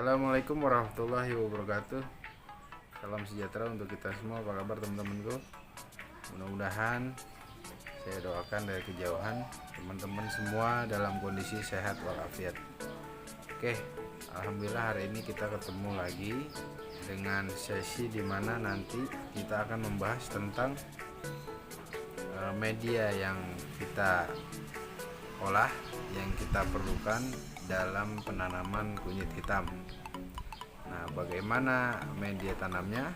Assalamualaikum warahmatullahi wabarakatuh. Salam sejahtera untuk kita semua. Apa kabar teman-temanku? Mudah-mudahan saya doakan dari kejauhan teman-teman semua dalam kondisi sehat walafiat. Oke, alhamdulillah hari ini kita ketemu lagi dengan sesi dimana nanti kita akan membahas tentang media yang kita olah, yang kita perlukan dalam penanaman kunyit hitam. Nah, bagaimana media tanamnya?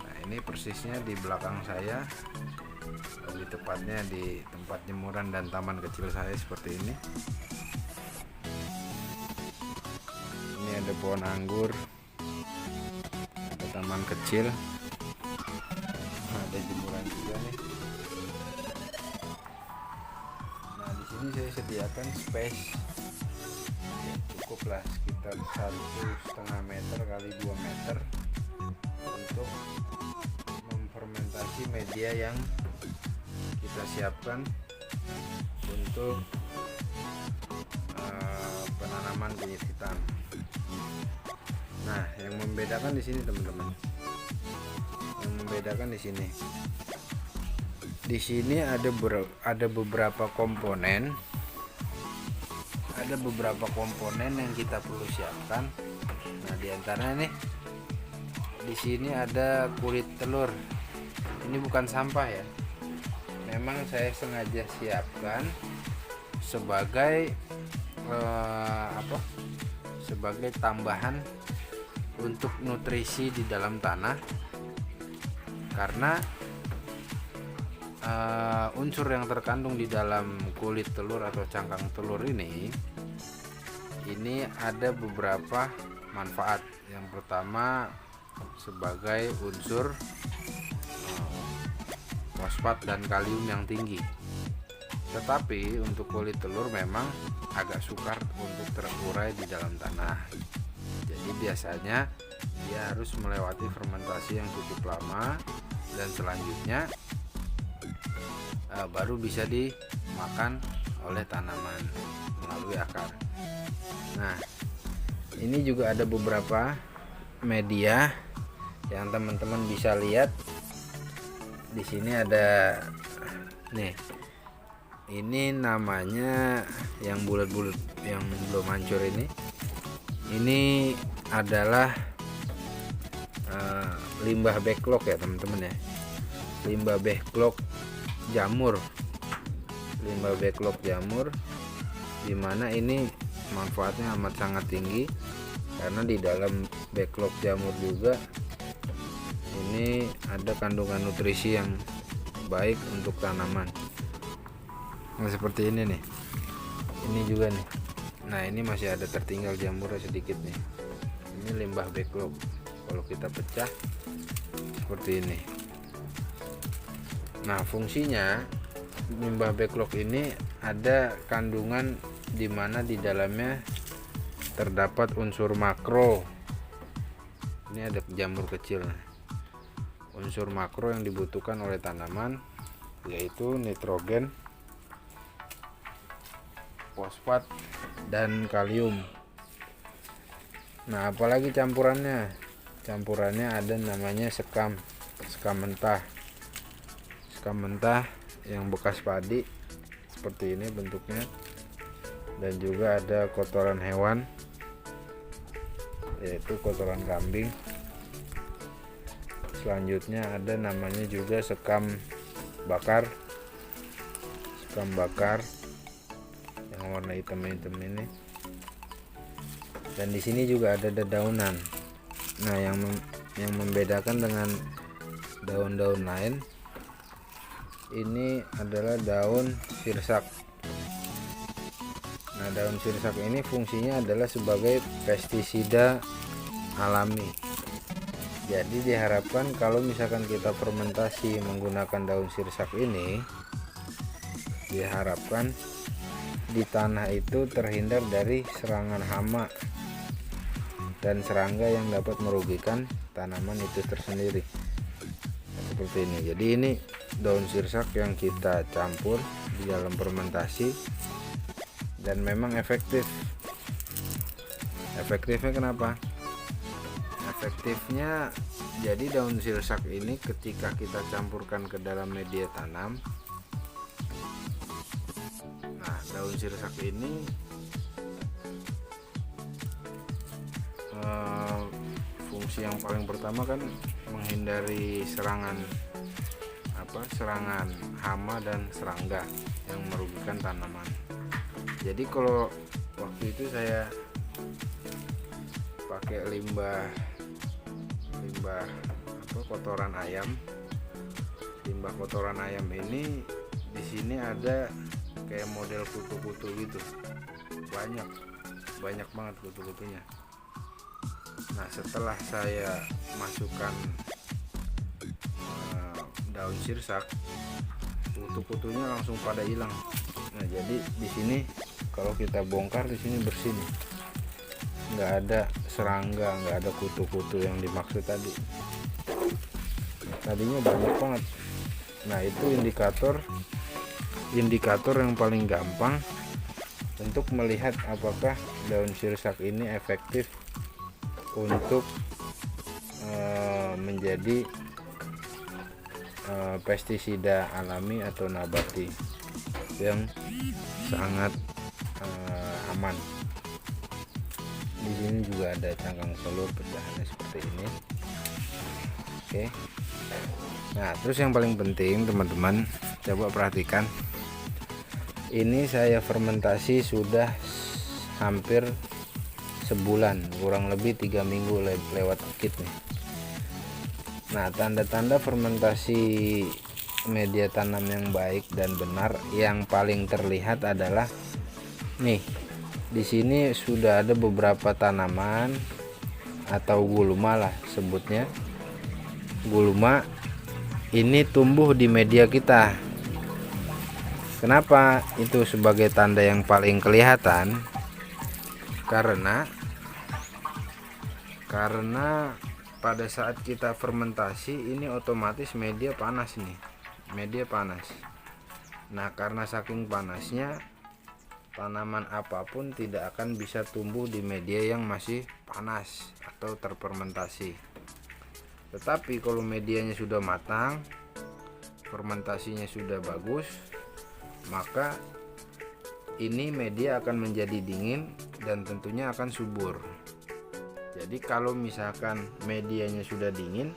Nah, ini persisnya di belakang saya, lebih tepatnya di tempat jemuran dan taman kecil saya seperti ini. Ini ada pohon anggur, ada taman kecil, ada jemuran juga nih. Nah, di sini saya sediakan space cukuplah sekitar 1,5 meter kali 2 meter untuk memfermentasi media yang kita siapkan untuk penanaman kunyit hitam. Nah, yang membedakan di sini teman-teman, yang membedakan di sini, ada beberapa komponen. Ada beberapa komponen yang kita perlu siapkan. Nah, diantaranya nih, di sini ada kulit telur. Ini bukan sampah ya. Memang saya sengaja siapkan sebagai sebagai tambahan untuk nutrisi di dalam tanah, karena unsur yang terkandung di dalam kulit telur atau cangkang telur ini ada beberapa manfaat. Yang pertama, sebagai unsur fosfat dan kalium yang tinggi. Tetapi untuk kulit telur memang agak sukar untuk terurai di dalam tanah. Jadi biasanya dia harus melewati fermentasi yang cukup lama, dan selanjutnya baru bisa dimakan oleh tanaman melalui akar. Nah, ini juga ada beberapa media yang teman-teman bisa lihat. Di sini ada nih, ini namanya yang bulat-bulat yang belum hancur ini adalah limbah backlog ya teman-teman ya, limbah backlog jamur, dimana ini manfaatnya amat sangat tinggi, karena di dalam backlog jamur juga ini ada kandungan nutrisi yang baik untuk tanaman. Nah, seperti ini nih, ini juga nih. Nah, ini masih ada tertinggal jamurnya sedikit nih. Ini limbah backlog. Kalau kita pecah seperti ini. Nah, fungsinya limbah backlog ini ada kandungan di mana di dalamnya terdapat unsur makro. Ini ada jamur kecil. Unsur makro yang dibutuhkan oleh tanaman yaitu nitrogen, fosfat, dan kalium. Nah, apalagi campurannya? Campurannya ada namanya sekam mentah. Sekam mentah yang bekas padi seperti ini bentuknya, dan juga ada kotoran hewan yaitu kotoran kambing. Selanjutnya ada namanya juga sekam bakar yang warna hitam-hitam ini, dan di sini juga ada dedaunan. Nah, yang membedakan dengan daun-daun lain, ini adalah daun sirsak. Nah, daun sirsak ini fungsinya adalah sebagai pestisida alami. Jadi diharapkan kalau misalkan kita fermentasi menggunakan daun sirsak ini, diharapkan di tanah itu terhindar dari serangan hama dan serangga yang dapat merugikan tanaman itu tersendiri. Seperti ini. Jadi ini daun sirsak yang kita campur di dalam fermentasi, dan memang efektif Efektifnya kenapa? Efektifnya jadi daun sirsak ini ketika kita campurkan ke dalam media tanam, nah daun sirsak ini fungsi yang paling pertama kan menghindari serangan hama dan serangga yang merugikan tanaman. Jadi kalau waktu itu saya pakai limbah kotoran ayam. Limbah kotoran ayam ini di sini ada kayak model kutu-kutu gitu. Banyak banget kutu-kutunya. Nah, setelah saya masukkan daun sirsak, kutu-kutunya langsung pada hilang. Nah, jadi di sini kalau kita bongkar di sini bersih nih. Nggak ada serangga, nggak ada kutu-kutu yang dimaksud tadi. Tadinya banyak banget. Nah, itu indikator yang paling gampang untuk melihat apakah daun sirsak ini efektif untuk menjadi pestisida alami atau nabati yang sangat aman. Di sini juga ada cangkang telur pecahannya seperti ini. Oke. Nah, terus yang paling penting teman-teman, coba perhatikan. Ini saya fermentasi sudah hampir sebulan, kurang lebih 3 minggu lewat dikit nih. Nah, tanda-tanda fermentasi media tanam yang baik dan benar yang paling terlihat adalah nih. Di sini sudah ada beberapa tanaman atau gulma lah sebutnya. Gulma ini tumbuh di media kita. Kenapa itu sebagai tanda yang paling kelihatan? Karena pada saat kita fermentasi ini otomatis media panas nih. Media panas. Nah, karena saking panasnya tanaman apapun tidak akan bisa tumbuh di media yang masih panas atau terfermentasi. Tetapi kalau medianya sudah matang, fermentasinya sudah bagus, maka ini media akan menjadi dingin dan tentunya akan subur. Jadi kalau misalkan medianya sudah dingin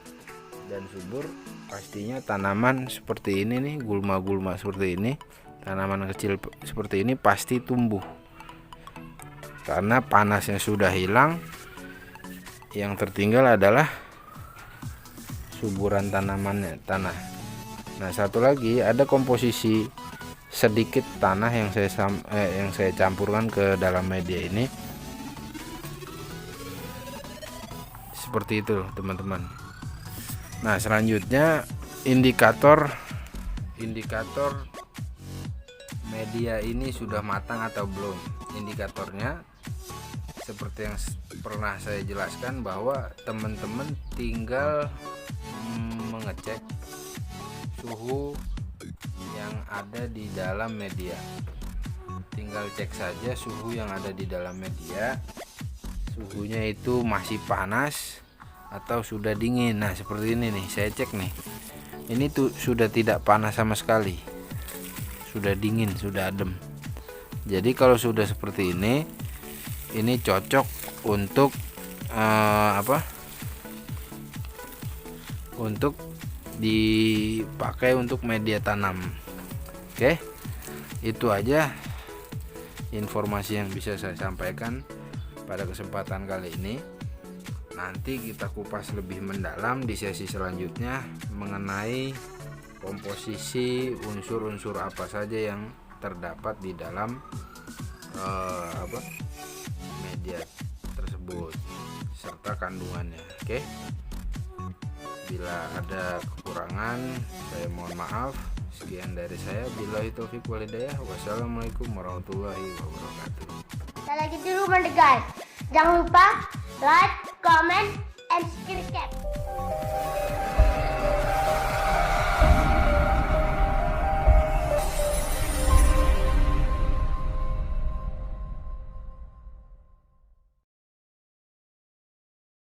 dan subur, pastinya tanaman seperti ini nih, gulma-gulma seperti ini, tanaman kecil seperti ini pasti tumbuh. Karena panasnya sudah hilang, yang tertinggal adalah suburan tanah. Nah, satu lagi ada komposisi sedikit tanah yang saya campurkan ke dalam media ini. Seperti itu, teman-teman. Nah, selanjutnya indikator media ini sudah matang atau belum. Indikatornya seperti yang pernah saya jelaskan bahwa teman-teman tinggal mengecek suhu yang ada di dalam media. Tinggal cek saja suhu yang ada di dalam media. Suhunya itu masih panas atau sudah dingin. Nah, seperti ini nih, saya cek nih. Ini tuh sudah tidak panas sama sekali. Sudah dingin, sudah adem. Jadi kalau sudah seperti ini cocok untuk untuk dipakai untuk media tanam. Oke, itu aja informasi yang bisa saya sampaikan pada kesempatan kali ini. Nanti kita kupas lebih mendalam di sesi selanjutnya mengenai komposisi unsur-unsur apa saja yang terdapat di dalam media tersebut serta kandungannya. Oke. Bila ada kekurangan, saya mohon maaf. Sekian dari saya. Billahi taufiq wal hidayah. Wassalamualaikum warahmatullahi wabarakatuh. Kita lagi di rumah guys. Jangan lupa like, comment, and subscribe.